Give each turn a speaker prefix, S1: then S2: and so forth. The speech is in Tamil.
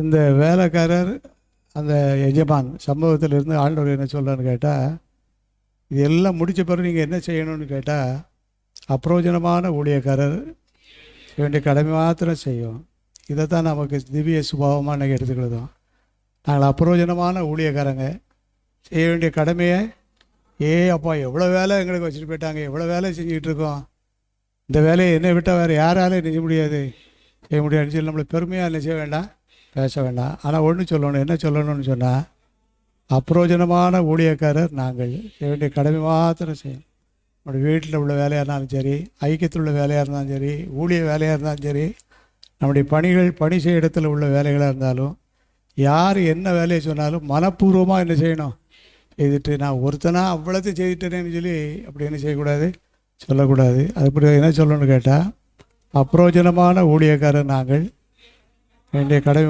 S1: இந்த வேலைக்காரர் அந்த எஜமான் சம்பவத்திலிருந்து ஆண்டவர் என்ன சொல்கிறான்னு கேட்டால், இது எல்லாம் முடித்த பிறகு நீங்கள் என்ன செய்யணும்னு கேட்டால், அப்பிரோஜனமான ஊழியக்காரர் வேண்டிய கடமை மாத்திரம் செய்யும். இதை தான் நமக்கு திவ்ய சுபாவமாக இன்றைக்கி எடுத்துக்கிட்டோம். நாங்கள் அப்பிரோஜனமான ஊழியக்காரங்க, செய்ய வேண்டிய கடமையை அப்பா எவ்வளோ வேலை எங்களுக்கு வச்சுட்டு போயிட்டாங்க, எவ்வளோ வேலை செஞ்சுக்கிட்டு இருக்கோம், இந்த வேலையை என்னை விட்டால் வேறு யாராலும் செய்ய முடியாது, செய்ய முடியாதுன்னு சொல்லி நம்மளை பெருமையாக என்ன செய்ய வேண்டாம், பேச வேண்டாம். ஆனால் ஒன்று சொல்லணும், என்ன சொல்லணும்னு சொன்னால், அப்பிரோஜனமான ஊழியக்காரர் நாங்கள் செய்ய வேண்டிய கடமை மாத்திரம் செய்யும். நம்முடைய வீட்டில் உள்ள வேலையாக இருந்தாலும் சரி, ஐக்கியத்தில் உள்ள வேலையாக இருந்தாலும் சரி, ஊழிய வேலையாக இருந்தாலும் சரி, நம்முடைய பணி செய்ய இடத்துல உள்ள வேலைகளாக இருந்தாலும், யார் என்ன வேலையை சொன்னாலும் மனப்பூர்வமாக என்ன செய்யணும், செய்துட்டு நான் ஒருத்தனாக அவ்வளோத்தையும் செய்துட்டேன்னு சொல்லி அப்படி என்ன செய்யக்கூடாது, சொல்லக்கூடாது. அதுபடி என்ன சொல்லணும்னு கேட்டால், அப்பிரோஜனமான ஊழியக்காரர் நாங்கள் வேண்டிய கடமை